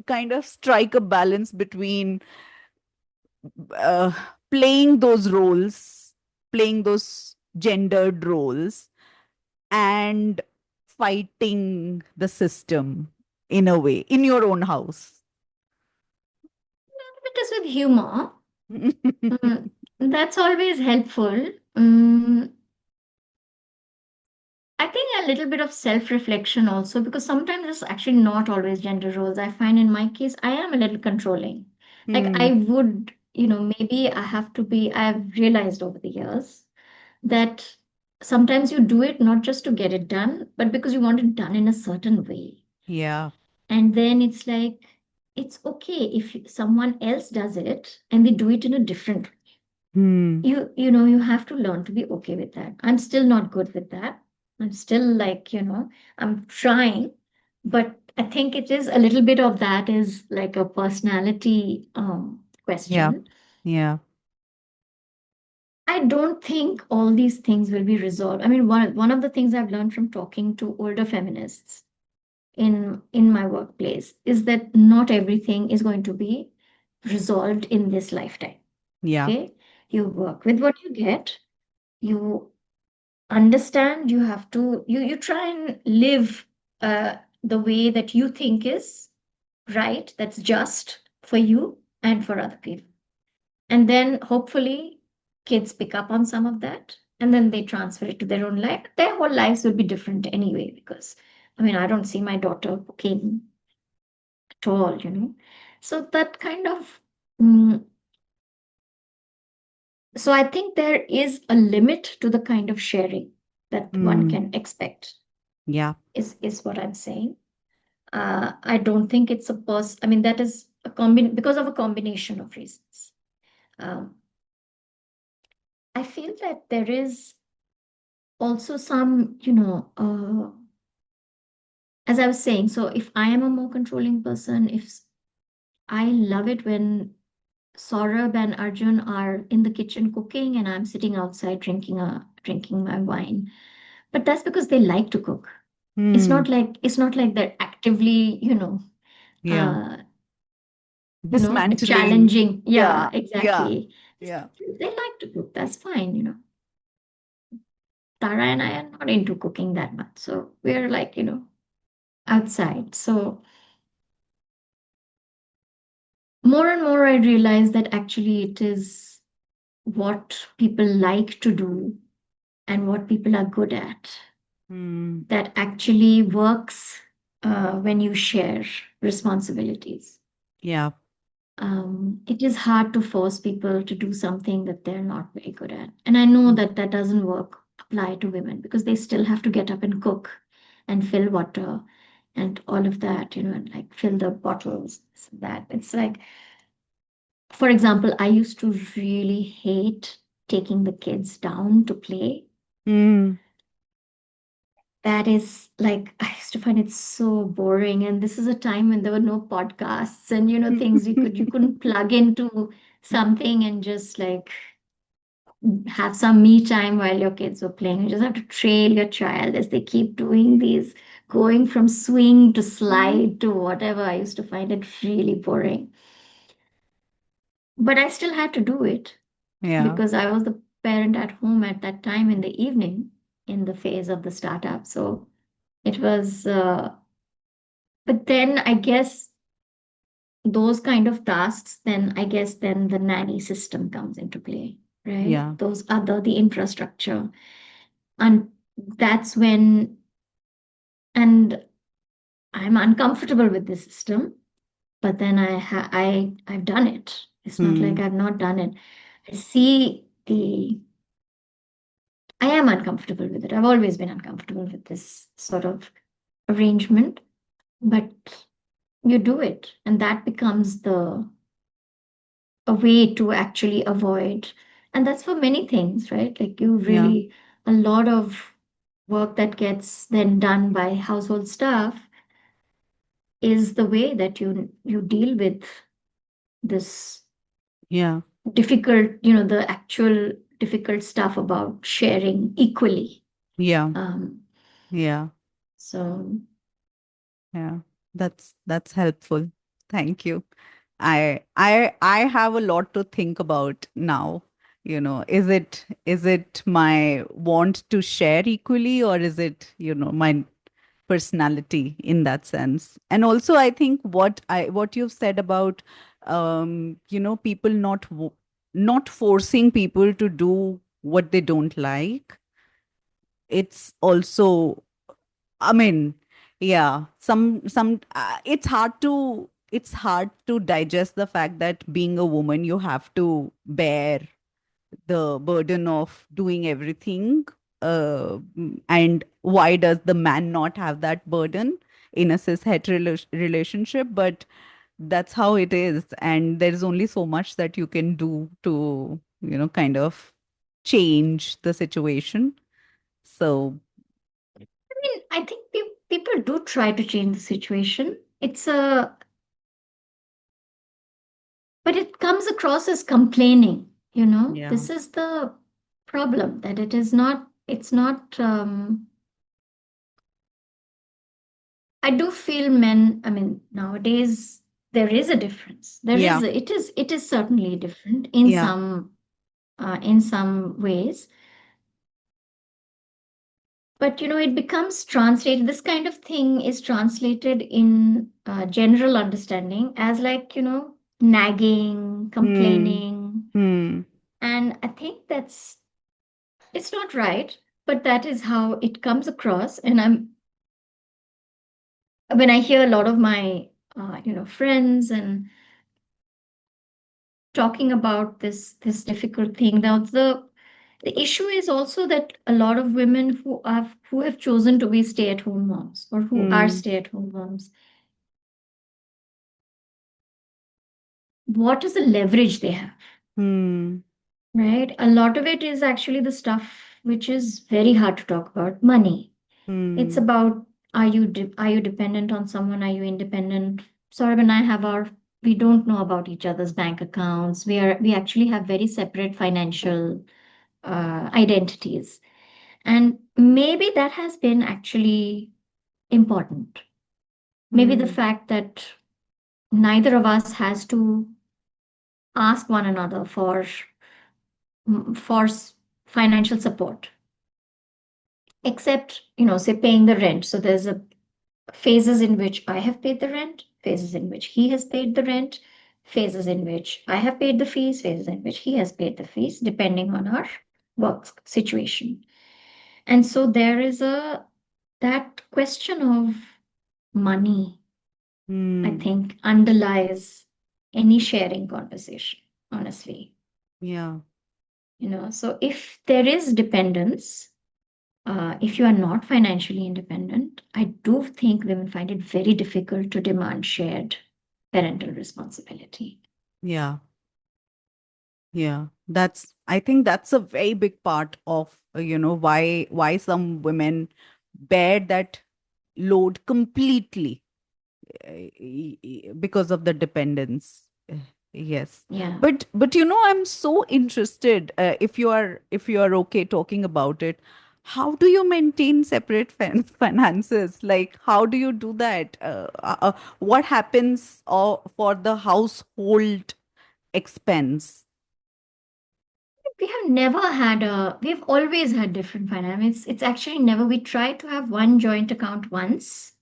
kind of strike a balance between uh, playing those roles, playing those gendered roles, and fighting the system in a way in your own house? It is with humor. Mm, that's always helpful. Mm, I think a little bit of self-reflection also, because sometimes it's actually not always gender roles. I find in my case, I am a little controlling. Like Hmm. I would, maybe I have to be, I've realized over the years that sometimes you do it not just to get it done, but because you want it done in a certain way. Yeah. And then it's like, it's okay if someone else does it and they do it in a different, Hmm. you have to learn to be okay with that. I'm still not good with that. I'm still like, I'm trying, but I think it is a little bit of that is like a personality Yeah. question. Yeah. I don't think all these things will be resolved. I mean, one of the things I've learned from talking to older feminists in my workplace is that not everything is going to be resolved in this lifetime. Yeah. Okay, you work with what you get. You understand, you have to you try and live the way that you think is right, that's just for you and for other people, and then hopefully kids pick up on some of that and then they transfer it to their own life. Their whole lives will be different anyway, because I mean, I don't see my daughter cooking at all. So that kind of mm, so I think there is a limit to the kind of sharing that one Hmm. can expect, Yeah. is what I'm saying. I don't think it's a I mean, that is because of a combination of reasons. Um, I feel that there is also some, as I was saying, so if I am a more controlling person, if I love it when Saurabh and Arjun are in the kitchen cooking and I'm sitting outside drinking my wine. But that's because they like to cook. Hmm. It's not like they're actively, Yeah. uh, Dismantling. challenging. Yeah. Yeah, Yeah. exactly. Yeah. They like to cook. That's fine. Tara and I are not into cooking that much. So we're like, outside. So more and more I realize that actually it is what people like to do and what people are good at Hmm. that actually works when you share responsibilities. Yeah. It is hard to force people to do something that they're not very good at. And I know that that doesn't apply to women because they still have to get up and cook and fill water and all of that, and like fill the bottles, this and that. It's like, for example, I used to really hate taking the kids down to play. Hmm. That is like, I used to find it so boring. And this is a time when there were no podcasts and, things you couldn't plug into something and just like have some me time while your kids were playing. You just have to trail your child as they keep doing these, going from swing to slide to whatever. I used to find it really boring. But I still had to do it Yeah. because I was the parent at home at that time in the evening in the phase of the startup. So it was, but then I guess those kind of tasks, then I guess then the nanny system comes into play, right? Yeah. Those other, the infrastructure. And that's when, and I'm uncomfortable with the system, but then I've done it. It's not like Hmm. I've not done it. I see I am uncomfortable with it. I've always been uncomfortable with this sort of arrangement, but you do it, and that becomes a way to actually avoid. And that's for many things, right? Like you Yeah. really, a lot of work that gets then done by household staff is the way that you deal with this Yeah. difficult, the actual difficult stuff about sharing equally. Yeah. Um, Yeah. so Yeah. That's helpful. Thank you. I have a lot to think about now. Is it my want to share equally, or is it, my personality in that sense? And also I think what you've said about people not forcing people to do what they don't like. It's also, I mean, yeah, it's hard to digest the fact that being a woman, you have to bear the burden of doing everything. And why does the man not have that burden in a cis het relationship? But that's how it is, and there's only so much that you can do to, kind of change the situation. So, I mean, I think people do try to change the situation. But it comes across as complaining, yeah, This is the problem, that it's not, I do feel men, I mean, nowadays there is a difference. yeah, It is certainly different yeah. in some ways. But it becomes translated, this kind of thing is translated in general understanding as, like, nagging, Hmm. complaining. Hmm. And I think it's not right, but that is how it comes across. And when I hear a lot of my friends and talking about this difficult thing, now the issue is also that a lot of women who have chosen to be stay-at-home moms, or who are Hmm. stay-at-home moms, what is the leverage they have, Hmm. right? A lot of it is actually the stuff which is very hard to talk about, money. It's Hmm. about, are you dependent on someone? Are you independent? Saurabh and I we don't know about each other's bank accounts. We actually have very separate financial identities, and maybe that has been actually important. Maybe the Hmm. fact that neither of us has to ask one another for financial support, except say paying the rent. So there's a phases in which I have paid the rent, phases in which he has paid the rent, phases in which I have paid the fees, phases in which he has paid the fees, depending on our work situation. And so there is that question of money, I Hmm. think, underlies any sharing conversation, honestly. Yeah. So if there is dependence, if you are not financially independent, I do think women find it very difficult to demand shared parental responsibility. Yeah. Yeah. I think that's a very big part of, why some women bear that load completely, because of the dependence. Yes. Yeah. But I'm so interested, if you are okay talking about it. How do you maintain separate finances? Like, how do you do that? What happens, for the household expense? We've always had different finance. It's actually never, we tried to have one joint account once,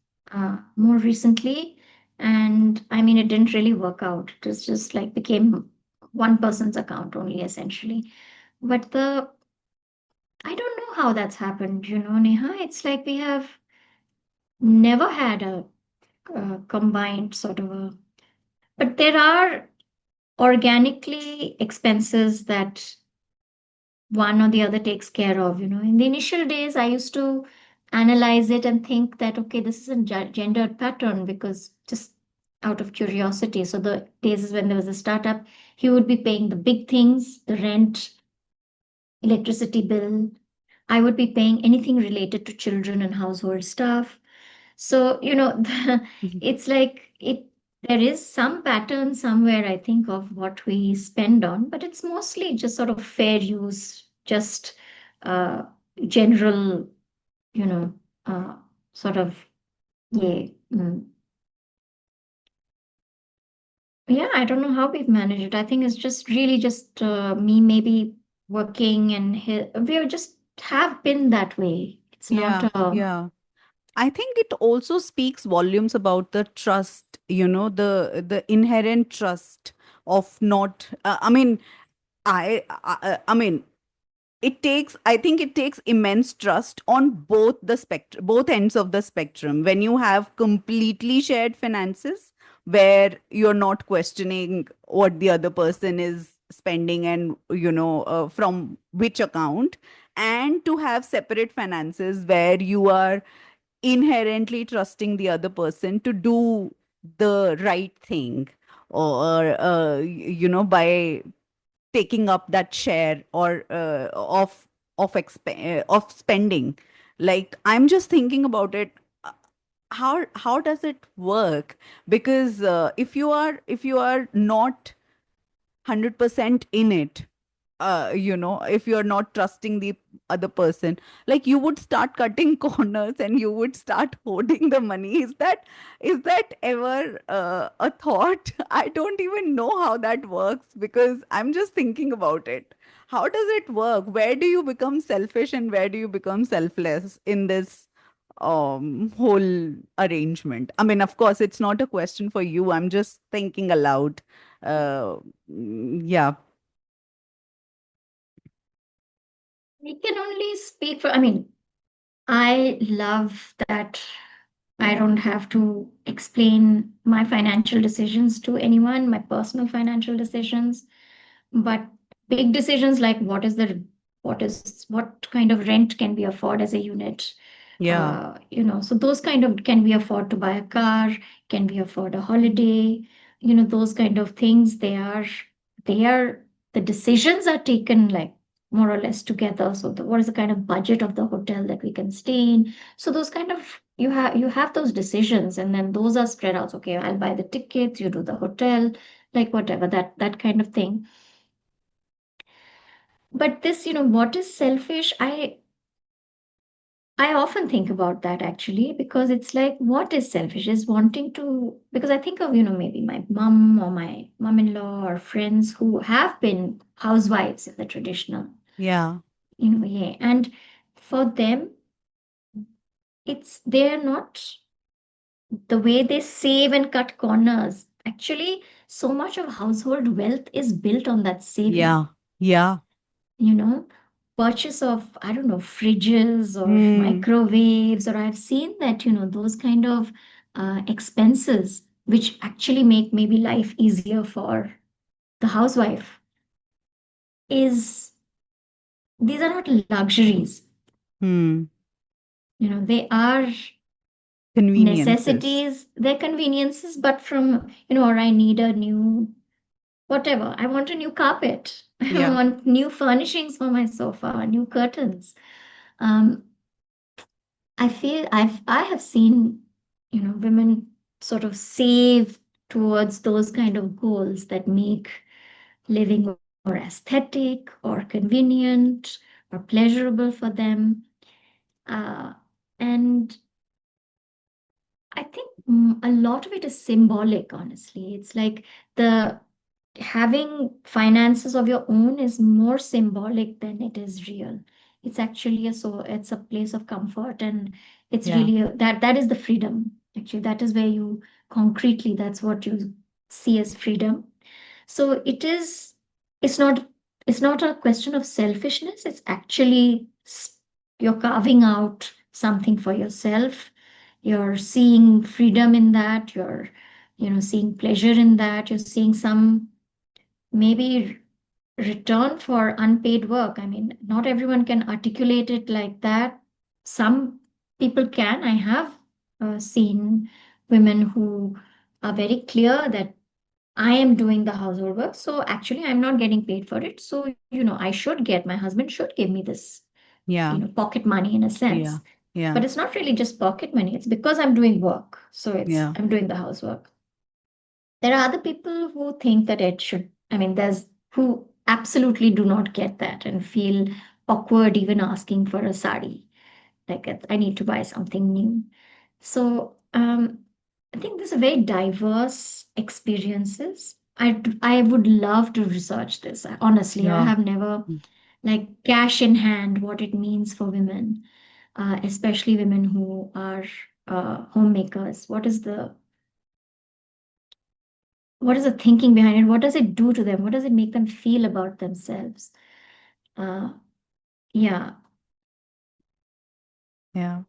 more recently. And I mean, it didn't really work out. It was just like became one person's account only, essentially. But I don't know how that's happened, Neha. It's like we have never had a combined sort of a, but there are organically expenses that one or the other takes care of. In the initial days, I used to analyze it and think that, okay, this is a gendered pattern, because just out of curiosity. So the days when there was a startup, he would be paying the big things, the rent, electricity bill. I would be paying anything related to children and household stuff. So, Mhm. it's like there is some pattern somewhere, I think, of what we spend on, but it's mostly just sort of fair use, just uh, general, you know, uh, sort of, yeah. Yeah, I don't know how we've managed it. I think it's just really just me maybe working and we just have been that way. It's not Yeah, yeah. I think it also speaks volumes about the trust, the inherent trust of not. I mean, I think it takes immense trust on both ends of the spectrum. When you have completely shared finances, where you're not questioning what the other person is spending and from which account, and to have separate finances where you are inherently trusting the other person to do the right thing, or by taking up that share or of spending. Like, I'm just thinking about it. uh, how does it work? Because if you are not 100% in it, if you're not trusting the other person, like, you would start cutting corners and you would start hoarding the money. Is that ever a thought? I don't even know how that works, because I'm just thinking about it. How does it work? Where do you become selfish and where do you become selfless in this whole arrangement? I mean, of course, it's not a question for you. I'm just thinking aloud. Yeah. we can only speak for, I mean, I love that I don't have to explain my financial decisions to anyone, my personal financial decisions. But big decisions like what kind of rent can we afford as a unit? Yeah. So those kind of, can we afford to buy a car? Can we afford a holiday? Those kind of things, they are the decisions are taken like more or less together. So what is the kind of budget of the hotel that we can stay in? So those kind of, you have those decisions, and then those are spread out. Okay, I'll buy the tickets, you do the hotel, like whatever, that kind of thing. But this, what is selfish? I often think about that actually, because it's like, what is selfish is wanting to, because I think of, maybe my mom or my mom-in-law or friends who have been housewives in the traditional, Yeah. yeah. And for them, they're not, the way they save and cut corners. Actually, so much of household wealth is built on that saving. Yeah. Yeah. you know Purchase of, I don't know, fridges or Hmm. microwaves, or I've seen that, those kind of expenses which actually make maybe life easier for the housewife, is these are not luxuries. Hmm. They are Conveniences. necessities, they're conveniences, but from, or I need a new, whatever, I want a new carpet, I Yeah. want new furnishings for my sofa, new curtains. um, I have seen, women sort of save towards those kind of goals that make living more aesthetic or convenient or pleasurable for them. Uh, and I think a lot of it is symbolic, honestly. It's like the having finances of your own is more symbolic than it is real. It's actually it's a place of comfort, and it's Yeah. really that is the freedom. Actually, that is where you concretely, that's what you see as freedom. So it's not it's not a question of selfishness. It's actually you're carving out something for yourself. You're seeing freedom in that. You're seeing pleasure in that. You're seeing some maybe return for unpaid work. I mean, not everyone can articulate it like that. Some people can. I have seen women who are very clear that I am doing the household work. So actually, I'm not getting paid for it. So, I should get, my husband should give me this, Yeah. pocket money in a sense. Yeah. Yeah. But it's not really just pocket money. It's because I'm doing work. So Yeah. I'm doing the housework. There are other people who think that it should, I mean, there's who absolutely do not get that and feel awkward even asking for a sari. Like, I need to buy something new. So I think there's a very diverse experiences. I would love to research this. Honestly, I Yeah. have never Mm. like cash in hand what it means for women, especially women who are homemakers. What is the thinking behind it? What does it do to them? What does it make them feel about themselves? Uh, yeah. Yeah.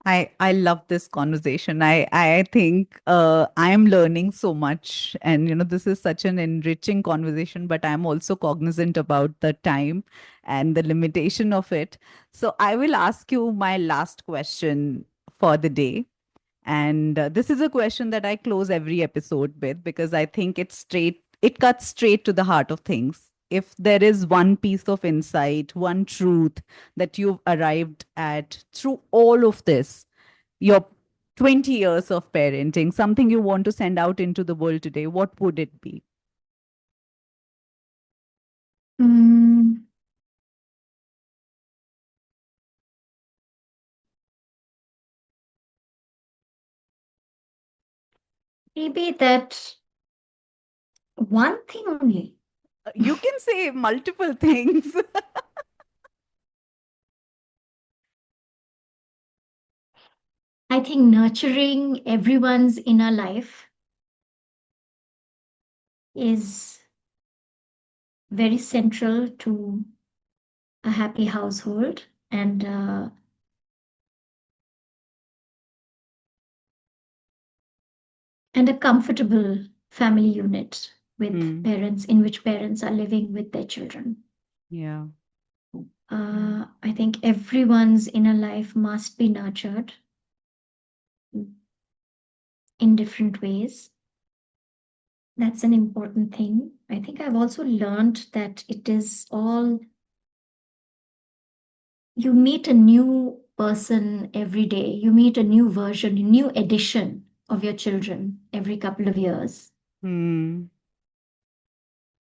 I love this conversation. I think I am learning so much, and this is such an enriching conversation. But I'm also cognizant about the time and the limitation of it. So I will ask you my last question for the day. And this is a question that I close every episode with because I think it cuts straight to the heart of things. If there is one piece of insight, one truth that you've arrived at through all of this, your 20 years of parenting, something you want to send out into the world today, what would it be? Mm, maybe that one thing only. You can say multiple things. I think nurturing everyone's inner life is very central to a happy household and a comfortable family unit with Hmm. parents in which parents are living with their children. Yeah. Yeah. I think everyone's inner life must be nurtured in different ways. That's an important thing. I think I've also learned that it is all you meet a new person every day, you meet a new version, a new edition of your children every couple of years. Hmm.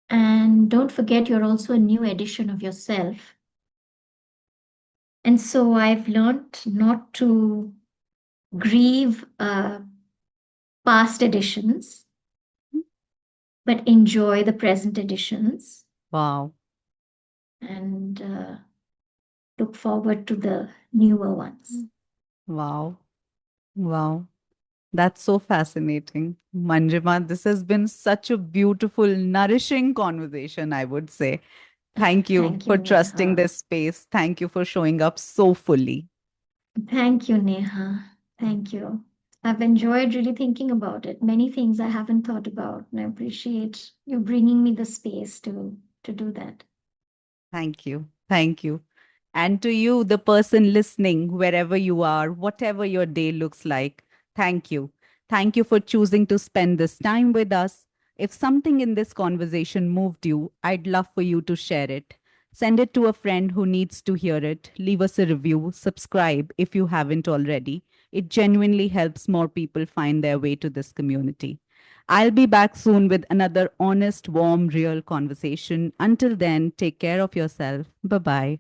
And don't forget, you're also a new edition of yourself. And so I've learned not to grieve past editions, but enjoy the present editions Wow. and look forward to the newer ones. Wow. Wow. That's so fascinating. Manjima, this has been such a beautiful, nourishing conversation, I would say. Thank you Thank you, for trusting Neha. this space. Thank you for showing up so fully. Thank you, Neha. Thank you. I've enjoyed really thinking about it. Many things I haven't thought about, and I appreciate you bringing me the space to do that. Thank you. Thank you. And to you, the person listening, wherever you are, whatever your day looks like, thank you. Thank you for choosing to spend this time with us. If something in this conversation moved you, I'd love for you to share it. Send it to a friend who needs to hear it. Leave us a review. Subscribe if you haven't already. It genuinely helps more people find their way to this community. I'll be back soon with another honest, warm, real conversation. Until then, take care of yourself. Bye bye.